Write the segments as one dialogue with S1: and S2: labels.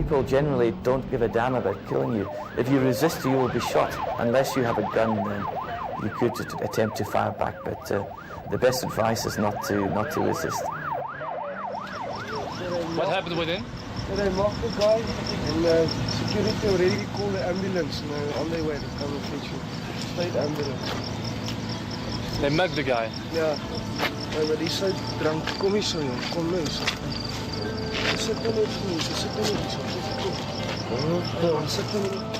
S1: people generally don't give a damn about killing you. If you resist, you will be shot. Unless you have a gun, then you could attempt to fire back, but the best advice is not to resist.
S2: What happened within?
S3: They mocked the guy, and security already called the ambulance, and they're on their way to come and fetch you. State ambulance.
S2: They mugged the guy?
S3: Yeah. Maar die zei drank, kom hier zo, joh. Kom mee. Ze zitten niet zo, ze zitten niet zo. Kom, ze zitten niet.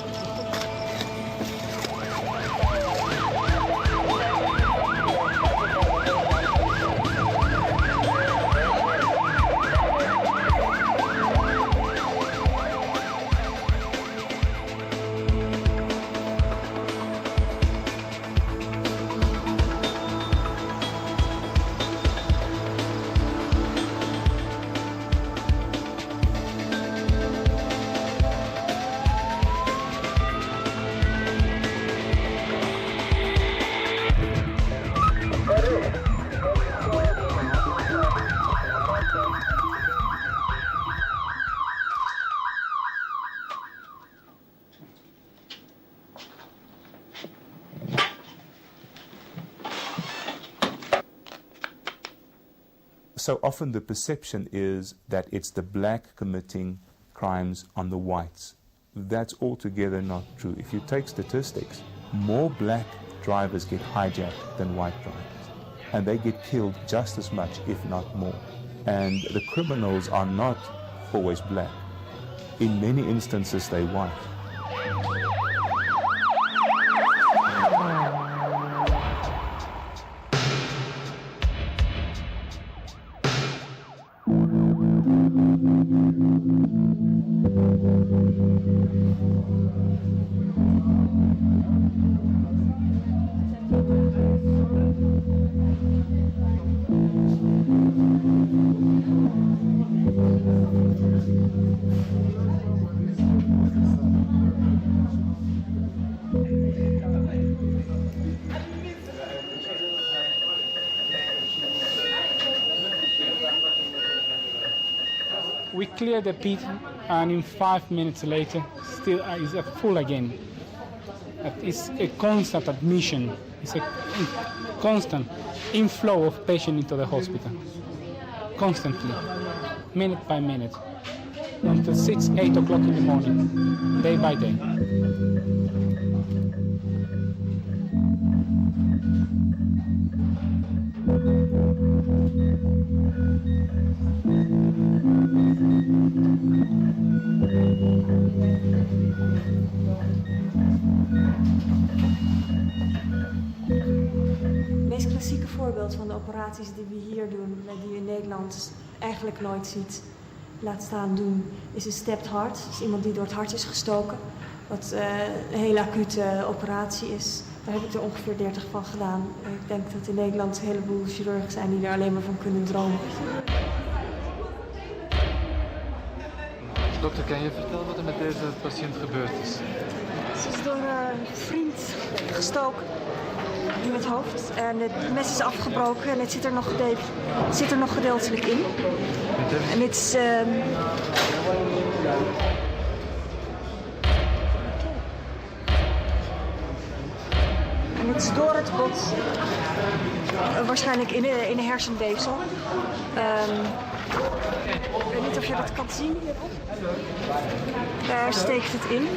S4: So often the perception is that it's the black committing crimes on the whites. That's altogether not true. If you take statistics, more black drivers get hijacked than white drivers. And they get killed just as much, if not more. And the criminals are not always black. In many instances, they're white.
S5: We clear the pit, and in 5 minutes later, still is full again. It's a constant admission. It's a constant inflow of patients into the hospital, constantly, minute by minute, until 6, 8 o'clock in the morning, day by day.
S6: Het meest klassieke voorbeeld van de operaties die we hier doen, die je in Nederland eigenlijk nooit ziet, laat staan doen, is een stepped heart. Dus iemand die door het hart is gestoken, wat een hele acute operatie is. Daar heb ik er ongeveer 30 van gedaan. Ik denk dat in Nederland een heleboel chirurgen zijn die er alleen maar van kunnen dromen.
S2: Dokter, kan je vertellen wat er met deze patiënt gebeurd is?
S6: Ze is door een vriend gestoken in het hoofd en het mes is afgebroken en het zit er nog gedeeltelijk in. En het is... En het is door het bot, waarschijnlijk in de hersenweefsel. Ik weet niet of je dat kan zien hierop. Daar steekt het in.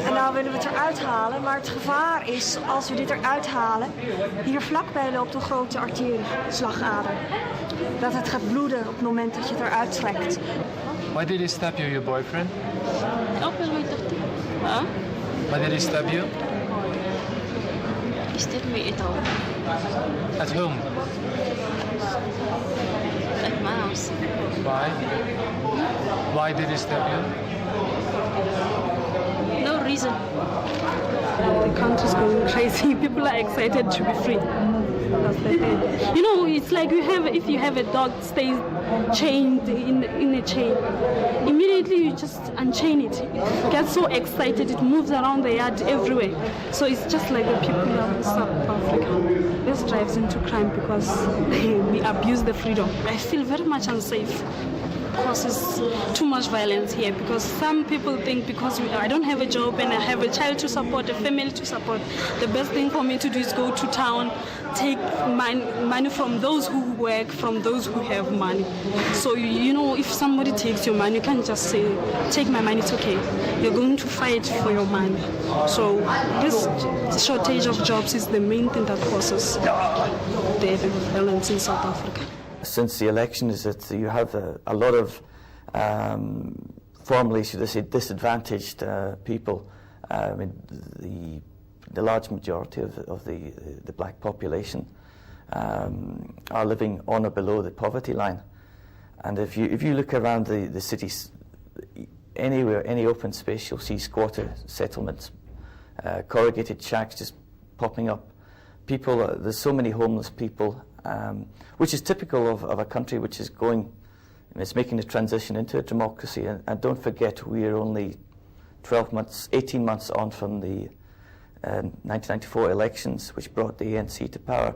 S6: En nou willen we het eruit halen, maar het gevaar is, als we dit eruit halen, hier vlakbij loopt een grote arterieslagader. Dat het gaat bloeden op het moment dat je het eruit trekt.
S2: Why did he stab you, your boyfriend?
S7: Huh?
S2: Why did he stab you?
S7: He stabbed me at home.
S2: At home?
S7: At my house.
S2: Why? Why did he stab you?
S7: No reason.
S8: The country's going crazy. People are excited to be free. You know, it's like if you have a dog stays chained in a chain, immediately you just unchain it. It gets so excited, it moves around the yard everywhere. So it's just like the people of South Africa. This drives into crime because we abuse the freedom. I feel very much unsafe. causes too much violence here, because some people think because I don't have a job and I have a child to support, a family to support, the best thing for me to do is go to town, take money from those who work, from those who have money. So, you know, if somebody takes your money, you can't just say, take my money, it's okay. You're going to fight for your money. So this shortage of jobs is the main thing that causes the violence in South Africa.
S1: Since the election is that you have a lot of formerly, should I say, disadvantaged people. I mean, the large majority of the black population are living on or below the poverty line. And if you look around the cities, anywhere, any open space, you'll see squatter settlements, corrugated shacks just popping up. People, there's so many homeless people, which is typical of a country which is going, it's making a transition into a democracy. And don't forget, we are only 18 months on from the 1994 elections, which brought the ANC to power.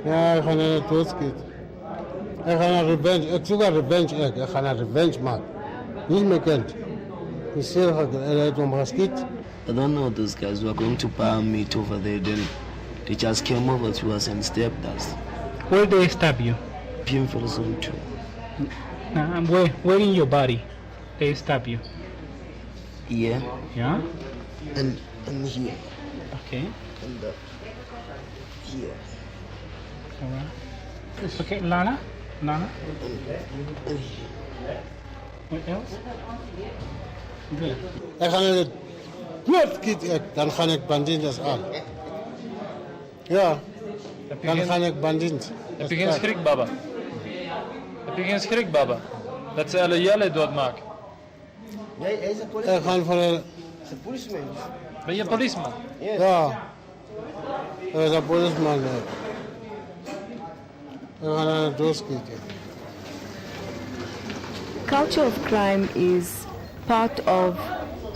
S9: Ja, ik ga naar de doodskiet. Ik ga naar revenge. Ik zoek een revenge. Ik ga naar revenge maken. Niet meer kent. Ik zeg dat ik om geschiet.
S10: I don't know those guys who are going to power meet over there. Then they just came over to us and stabbed us.
S5: Where they stab you?
S10: Painful zone too.
S5: Where in your body they stab you?
S10: Yeah.
S5: Yeah?
S10: And here.
S5: Okay.
S10: And here.
S5: Alright. Okay, Lana?
S10: And here.
S5: What else? Good.
S9: Ik ga naar de doodskiet. Dan ga ik banditjes aan. Ja. Dan ga ik bandit.
S2: Heb je geen schrik, baba? Heb je geen schrik, baba? Dat ze alle jelle doodmaken.
S10: Nee, hij is een policeman.
S9: Ik ga voor een...
S10: Hij is een policeman.
S2: Ben je een policeman?
S9: Ja. Hij is een policeman. Ik ga naar de doodskiet.
S11: Culture of crime is part of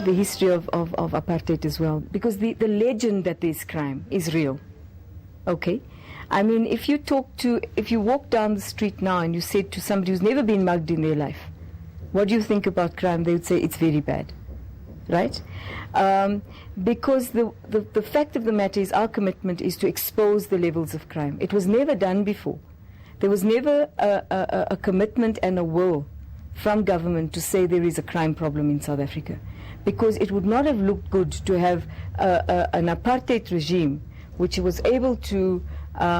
S11: the history of apartheid as well, because the legend that there's crime is real. Okay? I mean, if you walk down the street now and you said to somebody who's never been mugged in their life, what do you think about crime? They would say it's very bad, right? Because the fact of the matter is our commitment is to expose the levels of crime. It was never done before. There was never a commitment and a will from government to say there is a crime problem in South Africa, because it would not have looked good to have an apartheid regime which was able to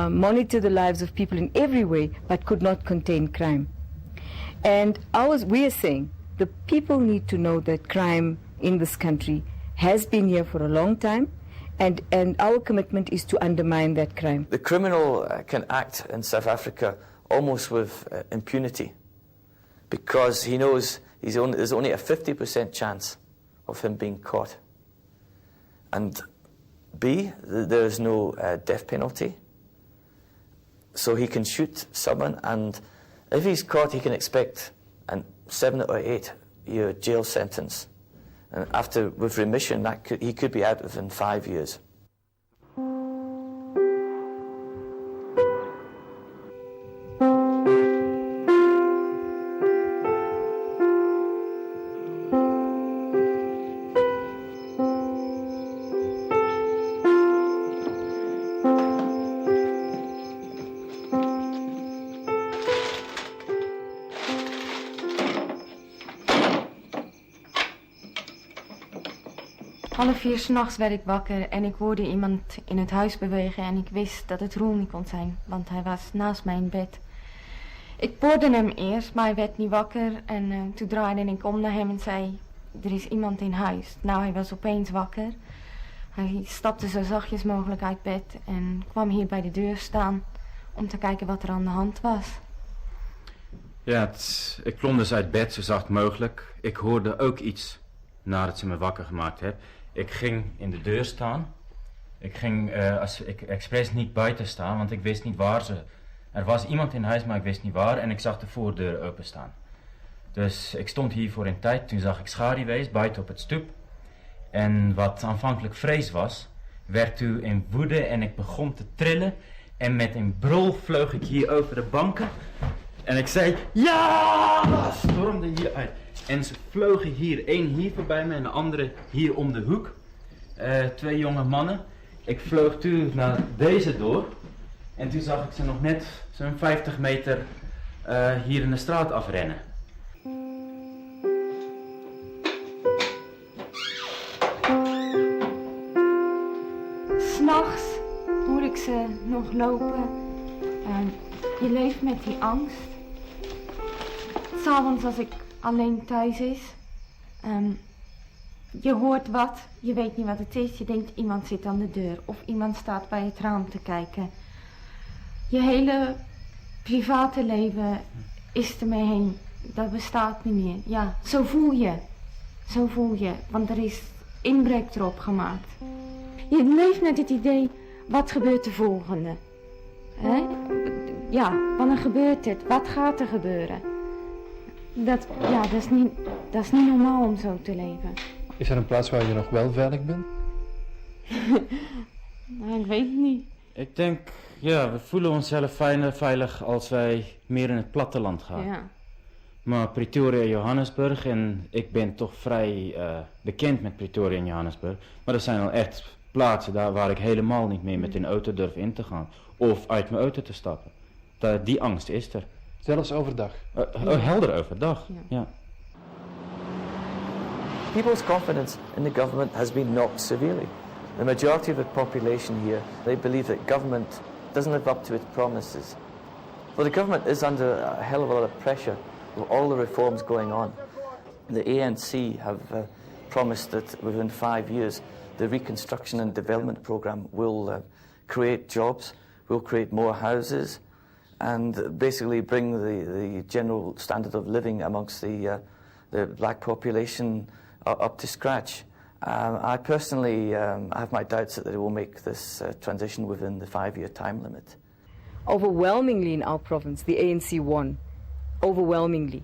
S11: monitor the lives of people in every way but could not contain crime. And we are saying the people need to know that crime in this country has been here for a long time, and our commitment is to undermine that crime.
S1: The criminal can act in South Africa almost with impunity, because he knows there's only a 50% chance of him being caught. And B, there is no death penalty. So he can shoot someone, and if he's caught, he can expect a 7 or 8 year jail sentence. And after, with remission, he could be out within 5 years.
S12: Half 4 s'nachts werd ik wakker en ik hoorde iemand in het huis bewegen en ik wist dat het Roel niet kon zijn, want hij was naast mij in bed. Ik boorde hem eerst, maar hij werd niet wakker en toen draaide ik om naar hem en zei, er is iemand in huis. Nou, hij was opeens wakker. Hij stapte zo zachtjes mogelijk uit bed en kwam hier bij de deur staan om te kijken wat er aan de hand was.
S13: Ja, ik klom dus uit bed zo zacht mogelijk. Ik hoorde ook iets nadat ze me wakker gemaakt heeft. Ik ging in de deur staan. Ik ging expres niet buiten staan, want ik wist niet waar ze... Er was iemand in huis, maar ik wist niet waar en ik zag de voordeur openstaan. Dus ik stond hier voor een tijd, toen zag ik schaduwwees buiten op het stoep. En wat aanvankelijk vrees was, werd toen in woede en ik begon te trillen. En met een brul vloog ik hier over de banken. En ik zei, ja! Stormde hier uit. En ze vlogen hier, één hier voorbij me en de andere hier om de hoek. 2 jonge mannen. Ik vloog toen naar deze door. En toen zag ik ze nog net zo'n 50 meter hier in de straat afrennen.
S12: S'nachts hoor ik ze nog lopen. Je leeft met die angst. S'avonds als ik alleen thuis is. Je hoort wat, je weet niet wat het is. Je denkt iemand zit aan de deur of iemand staat bij het raam te kijken. Je hele private leven is ermee heen. Dat bestaat niet meer. Ja, zo voel je. Zo voel je, want er is inbreuk erop gemaakt. Je leeft met het idee, wat gebeurt de volgende? Hè? Ja, wanneer gebeurt het? Wat gaat er gebeuren? Dat is niet normaal om zo te leven.
S2: Is er een plaats waar je nog wel veilig bent?
S12: Nou, ik weet het niet.
S13: Ik denk, ja, we voelen onszelf veilig als wij meer in het platteland gaan.
S12: Ja.
S13: Maar Pretoria en Johannesburg, en ik ben toch vrij bekend met Pretoria en Johannesburg. Maar er zijn al echt plaatsen daar waar ik helemaal niet meer met een auto durf in te gaan. Of uit mijn auto te stappen. Die angst is er.
S2: Zelfs overdag?
S13: Helder overdag, ja.
S1: People's confidence in the government has been knocked severely. The majority of the population here, they believe that government doesn't live up to its promises. Well, the government is under a hell of a lot of pressure with all the reforms going on. The ANC have promised that within 5 years the Reconstruction and Development Programme will create jobs, will create more houses, and basically bring the general standard of living amongst the black population up to scratch. I personally have my doubts that they will make this transition within the 5-year time limit.
S11: Overwhelmingly in our province, the ANC won. Overwhelmingly.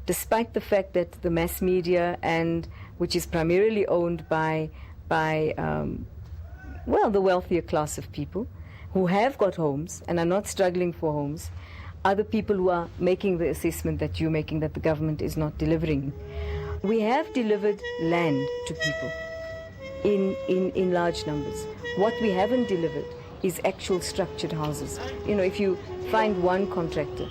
S11: Despite the fact that the mass media, and which is primarily owned by the wealthier class of people who have got homes and are not struggling for homes, are the people who are making the assessment that you're making, that the government is not delivering. We have delivered land to people in large numbers. What we haven't delivered is actual structured houses. You know, if you find one contractor,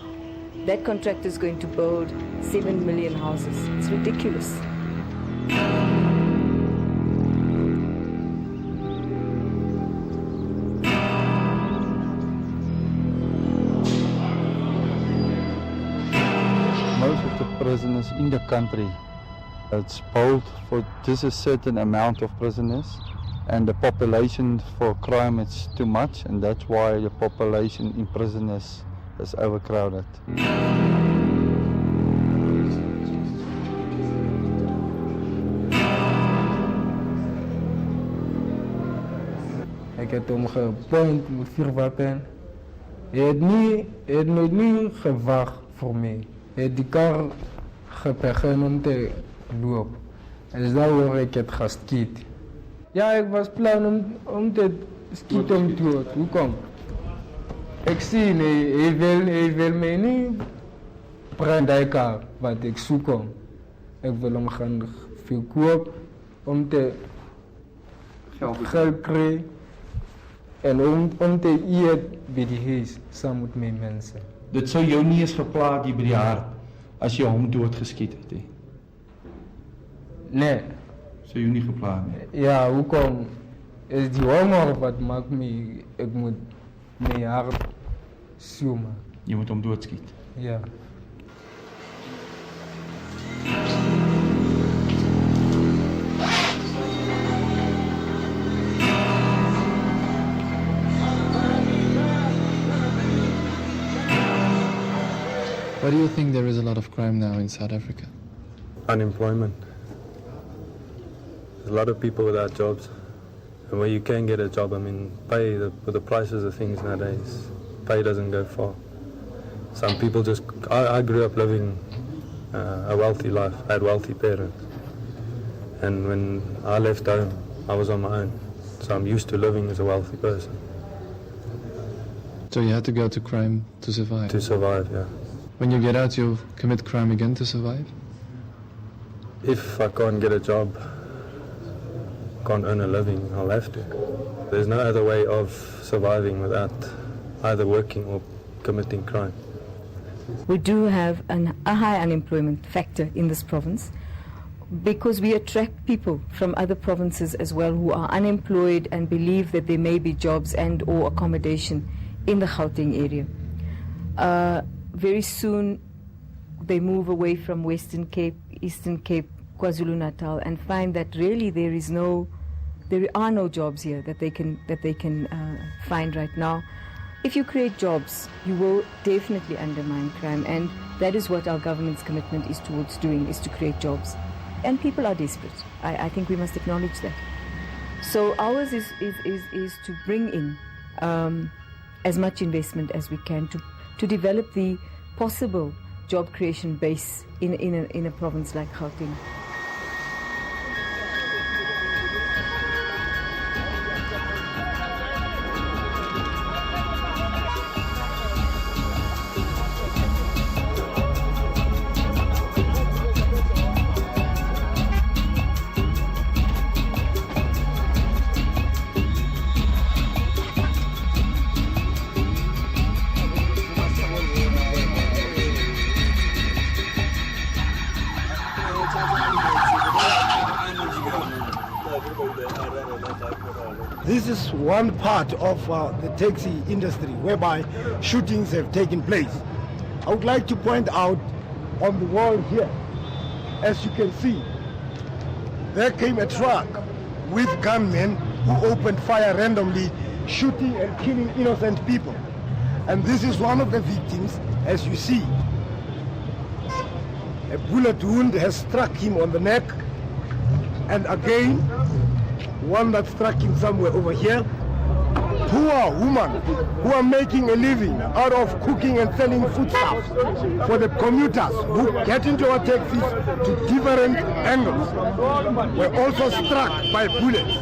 S11: that contractor is going to build 7 million houses. It's ridiculous.
S14: Most of the prisoners in the country, it's built for just a certain amount of prisoners, and the population for crime is too much, and that's why the population in prisoners is overcrowded.
S9: Ik heb hem gepoint met 4 wapen. Hij heeft nooit niet gewacht voor mij. Hij heeft die kar gepegen om te lopen. En daardoor ik het geskiet. Ja, ik was plan om te skieten om dood. Hoe kom? Ik zie, hij wil mij niet brengen wat ik zoek om. Ik wil hem gaan verkopen om te geld krijgen. En om te eten bij die huis, samen met mijn mensen.
S15: Dit zou jou niet eens geplaagd die bij die hart, als je hom doodgeskiet hebt. He.
S9: Nee.
S15: Zou je niet geplaagd?
S9: Ja, hoekom? Is die honger wat maakt me, ik moet mijn hart zoomen.
S15: Je moet hem doodschieten?
S9: Ja.
S16: Why do you think there is a lot of crime now in South Africa?
S17: Unemployment. There's a lot of people without jobs. And where you can get a job, I mean, with the prices of things nowadays, pay doesn't go far. Some people just, I grew up living a wealthy life. I had wealthy parents. And when I left home, I was on my own. So I'm used to living as a wealthy person.
S16: So you had to go to crime to survive?
S17: To survive, yeah.
S16: When you get out, you'll commit crime again to survive?
S17: If I can't get a job, can't earn a living, I'll have to. There's no other way of surviving without either working or committing crime.
S11: We do have a high unemployment factor in this province because we attract people from other provinces as well who are unemployed and believe that there may be jobs and or accommodation in the Gauteng area. Very soon they move away from Western Cape, Eastern Cape, KwaZulu-Natal and find that really there are no jobs here that they can find right now. If you create jobs, you will definitely undermine crime, and that is what our government's commitment is towards doing, is to create jobs. And people are desperate. I think we must acknowledge that. So ours is to bring in as much investment as we can to develop the possible job creation base in a province like Gauteng.
S18: This is one part of the taxi industry whereby shootings have taken place. I would like to point out on the wall here, as you can see, there came a truck with gunmen who opened fire randomly, shooting and killing innocent people. And this is one of the victims, as you see. A bullet wound has struck him on the neck, and again, one that struck him somewhere over here. Poor women who are making a living out of cooking and selling foodstuffs for the commuters who get into our taxis to different angles were also struck by bullets.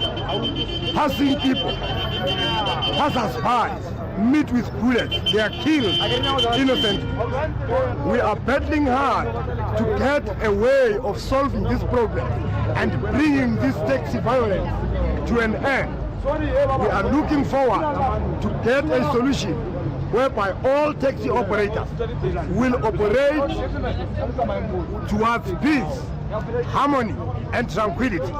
S18: Passing people, passers-by, meet with bullets. They are killed innocent. We are battling hard to get a way of solving this problem and bringing this taxi violence to an end. We are looking forward to get a solution whereby all taxi operators will operate towards peace, harmony and tranquility.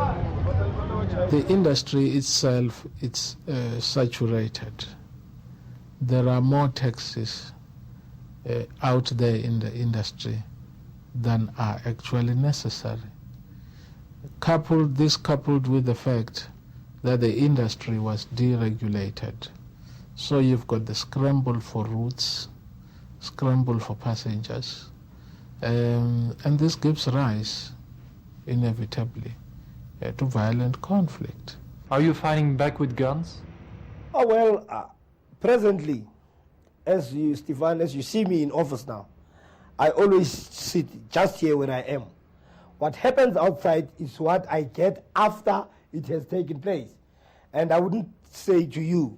S19: The industry itself is saturated. There are more taxis out there in the industry than are actually necessary. Coupled with the fact that the industry was deregulated. So you've got the scramble for routes, scramble for passengers, and this gives rise, inevitably, to violent conflict.
S15: Are you fighting back with guns?
S18: Oh, well, presently, as you see me in office now, I always sit just here where I am. What happens outside is what I get after it has taken place. And I wouldn't say to you,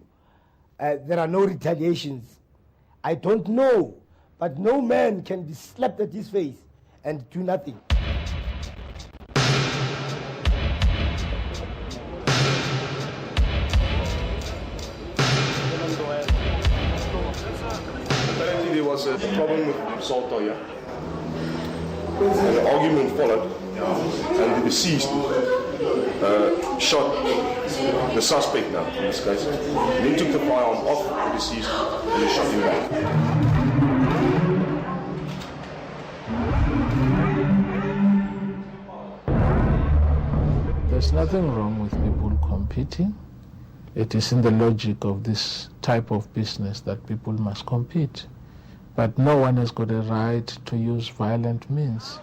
S18: there are no retaliations. I don't know, but no man can be slapped at his face and do nothing.
S3: Apparently there was a problem with Salto, yeah? And an argument followed, and the deceased shot the suspect now, in this case. And then took the firearm off the deceased and they shot him back.
S19: There's nothing wrong with people competing. It is in the logic of this type of business that people must compete. But no one has got a right to use violent means.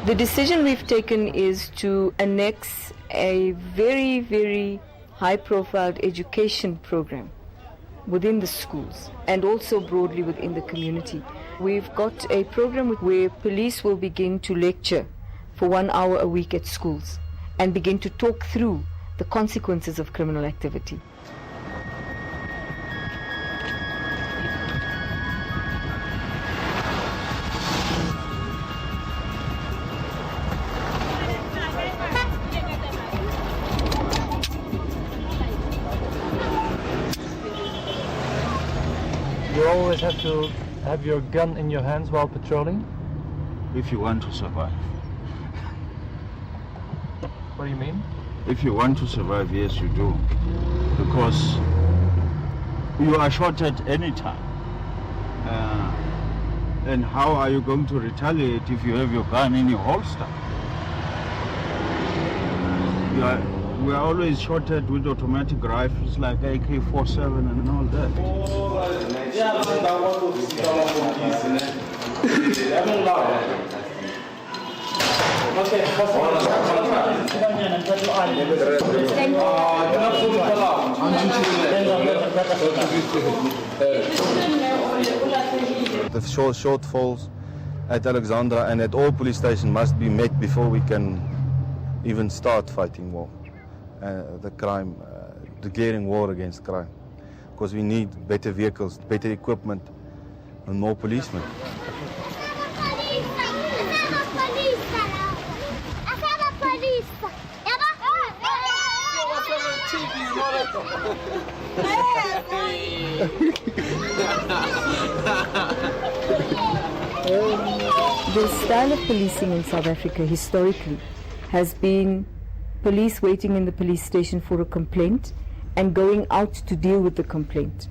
S11: The decision we've taken is to annex a very, very high-profile education program within the schools and also broadly within the community. We've got a program where police will begin to lecture for 1 hour a week at schools. and begin to talk through the consequences of criminal activity.
S15: You always have to have your gun in your hands while patrolling?
S20: If you want to survive.
S15: What do you mean?
S20: If you want to survive, yes, you do. Because you are shot at any time. And how are you going to retaliate if you have your gun in your holster? We are always shot at with automatic rifles like AK-47 and all that.
S21: The shortfalls at Alexandra and at all police stations must be met before we can even start fighting war. The crime, declaring war against crime. Because we need better vehicles, better equipment, and more policemen.
S11: The style of policing in South Africa historically has been police waiting in the police station for a complaint and going out to deal with the complaint.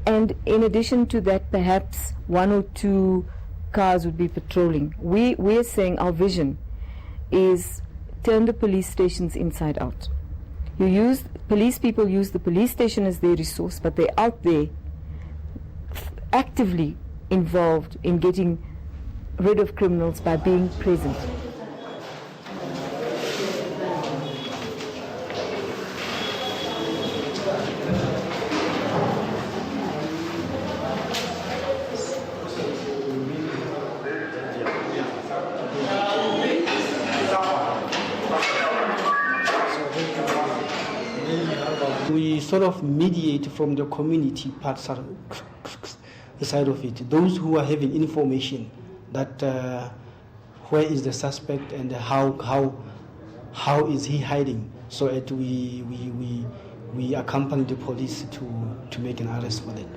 S11: And in addition to that, perhaps 1 or 2 cars would be patrolling. We're saying our vision is turn the police stations inside out. Police people use the police station as their resource, but they're out there actively involved in getting rid of criminals by being present.
S15: We sort of mediate from the community part the side of it. Those who are having information that where is the suspect and how is he hiding, so that we accompany the police to make an arrest for them.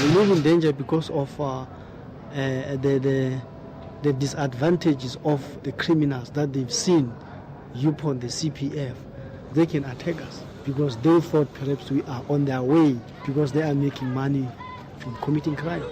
S15: We live in danger because of the disadvantages of the criminals that they've seen upon the CPF. They can attack us because they thought perhaps we are on their way because they are making money from committing crime.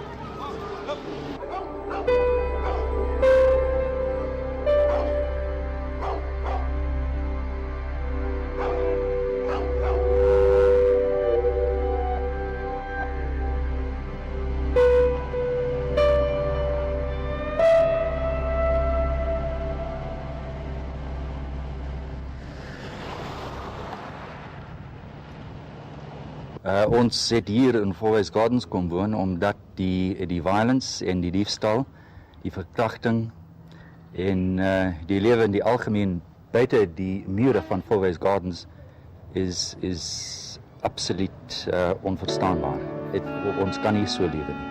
S22: Ons het hier in Fourways Gardens kom woon omdat die violence en die diefstal, die verkrachting en die lewe in die algemeen buite die mure van Fourways Gardens is absoluut onverstaanbaar. Ons kan nie so lewe nie,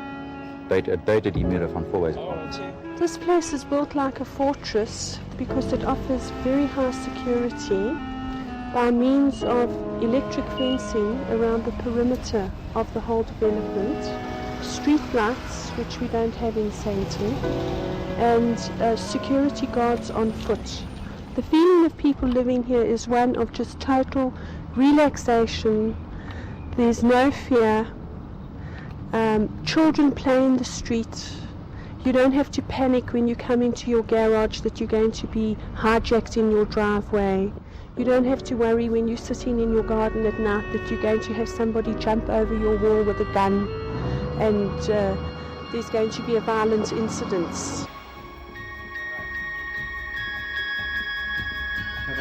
S22: buite die mure van Fourways Gardens.
S23: This place is built like a fortress because it offers very high security by means of electric fencing around the perimeter of the whole development, street lights, which we don't have in Sandton, and security guards on foot. The feeling of people living here is one of just total relaxation. There's no fear. Children play in the street. You don't have to panic when you come into your garage that you're going to be hijacked in your driveway. You don't have to worry when you're sitting in your garden at night that you're going to have somebody jump over your wall with a gun and there's going to be a violent incident.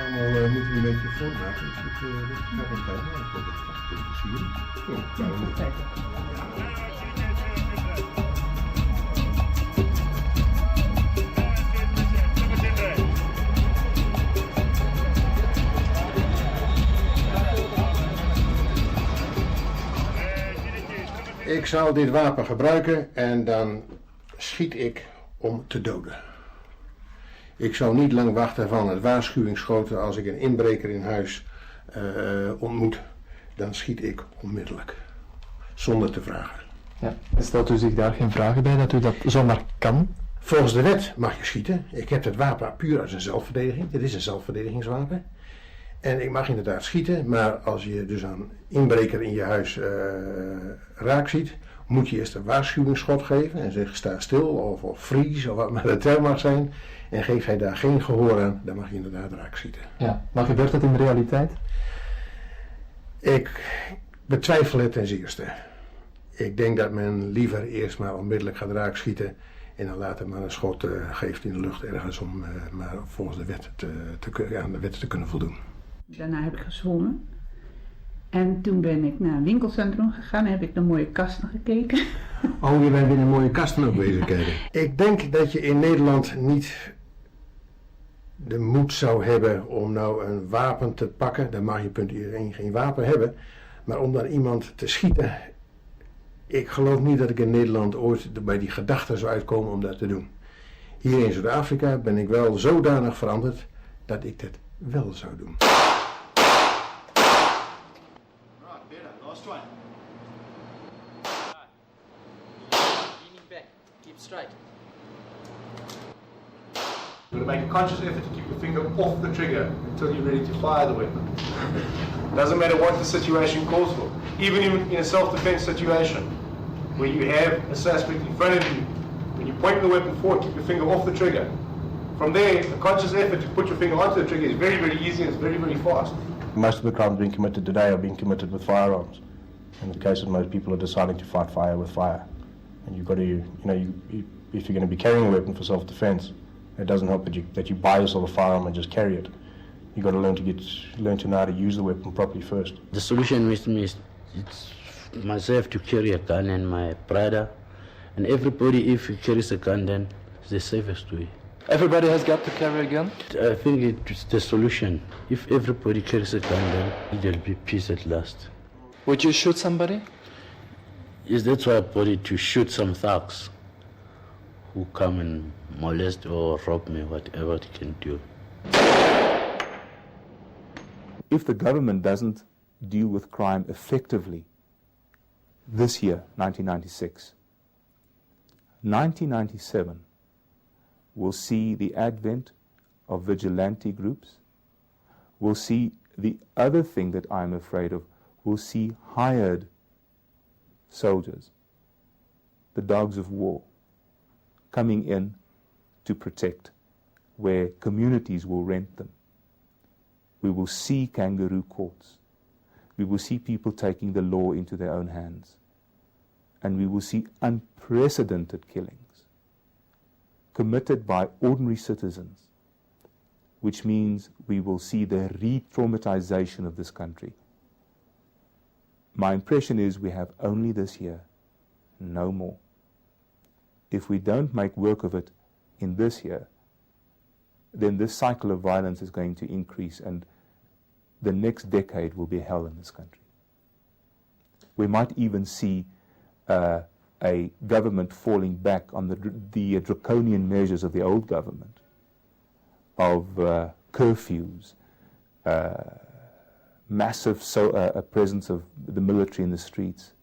S4: Allemaal moeten we een beetje voortmaken. Dus het gaat nog tijd, maar ik hoop dat het gaat kunnen versieren. Ik zal dit wapen gebruiken en dan schiet ik om te doden. Ik zal niet lang wachten van het waarschuwingsschoten. Als ik een inbreker in huis ontmoet, dan schiet ik onmiddellijk. Zonder te vragen.
S16: Ja. Stelt u zich daar geen vragen bij dat u dat zomaar kan?
S4: Volgens de wet mag je schieten. Ik heb het wapen puur als een zelfverdediging. Dit is een zelfverdedigingswapen. En ik mag inderdaad schieten, maar als je dus een inbreker in je huis raak ziet, moet je eerst een waarschuwingsschot geven en zeggen sta stil of freeze of wat maar de term mag zijn. En geef hij daar geen gehoor aan, dan mag je inderdaad raak schieten.
S16: Ja, maar gebeurt dat in de realiteit?
S4: Ik betwijfel het ten zeerste. Ik denk dat men liever eerst maar onmiddellijk gaat raak schieten en dan later maar een schot geeft in de lucht ergens om maar volgens de wet aan de wet te kunnen voldoen.
S6: Daarna heb ik gezwommen. En toen ben ik naar een winkelcentrum gegaan en heb ik naar mooie kasten gekeken.
S4: Oh, je bent binnen mooie kasten ook bezig kijken. Ik denk dat je in Nederland niet de moed zou hebben om nou een wapen te pakken. Dan mag je punt 1 geen wapen hebben. Maar om dan iemand te schieten. Ik geloof niet dat ik in Nederland ooit bij die gedachte zou uitkomen om dat te doen. Hier in Zuid-Afrika ben ik wel zodanig veranderd dat ik dat wel zou doen.
S7: Straight.
S18: You've got to make a conscious effort to keep your finger off the trigger until you're ready to fire the weapon. Doesn't matter what the situation calls for. Even in a self-defense situation, where you have a suspect in front of you, when you point the weapon forward, keep your finger off the trigger. From there, a conscious effort to put your finger onto the trigger is very, very easy and it's very, very fast.
S24: Most of the crimes being committed today are being committed with firearms. In the case of most people are deciding to fight fire with fire. And you've got to, if you're going to be carrying a weapon for self-defense, it doesn't help that you buy yourself a firearm and just carry it. You've got to learn to know how to use the weapon properly first.
S25: The solution with me is it's myself to carry a gun and my brother, and everybody. If he carries a gun, then it's the safest way.
S16: Everybody has got to carry a gun?
S25: I think it's the solution. If everybody carries a gun, then there'll be peace at last.
S16: Would you shoot somebody?
S25: Yes, that's why I bought it, to shoot some thugs who come and molest or rob me, whatever they can do.
S26: If the government doesn't deal with crime effectively this year, 1996, 1997 will see the advent of vigilante groups. We'll see the other thing that I'm afraid of. We'll see hired soldiers, the dogs of war, coming in to protect, where communities will rent them. We will see kangaroo courts. We will see people taking the law into their own hands. And we will see unprecedented killings committed by ordinary citizens, which means we will see the re-traumatization of this country. My impression is we have only this year, no more. If we don't make work of it in this year, then this cycle of violence is going to increase and the next decade will be hell in this country. We might even see a government falling back on the draconian measures of the old government, of curfews, massive presence of the military in the streets.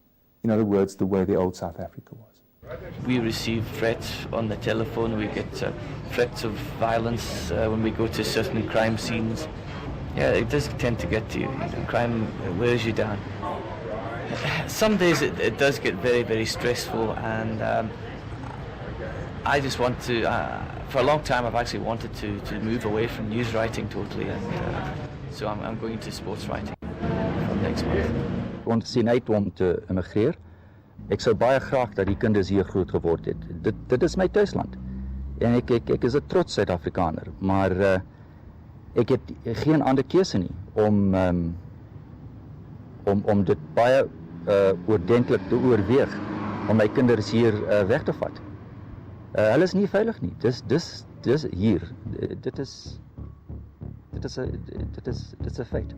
S26: In other words, the way the old South Africa was.
S1: We receive threats on the telephone. We get threats of violence when we go to certain crime scenes. Yeah, it does tend to get to you. Crime wears you down. Some days it does get very, very stressful, and I just want to, for a long time I've actually wanted to move away from news writing totally, and so I'm going into sports writing from next month.
S22: Ons sien uit om te immigreer. Ek sou baie graag dat die kinders hier groot geword het. Dit is my tuisland. En ek is 'n trots Suid-Afrikaner, maar ek het geen ander keuse nie om dit baie oordentlik te oorweeg om my kinders hier weg te vat. Hulle is nie veilig nie. Dis hier. Dit is 'n feit.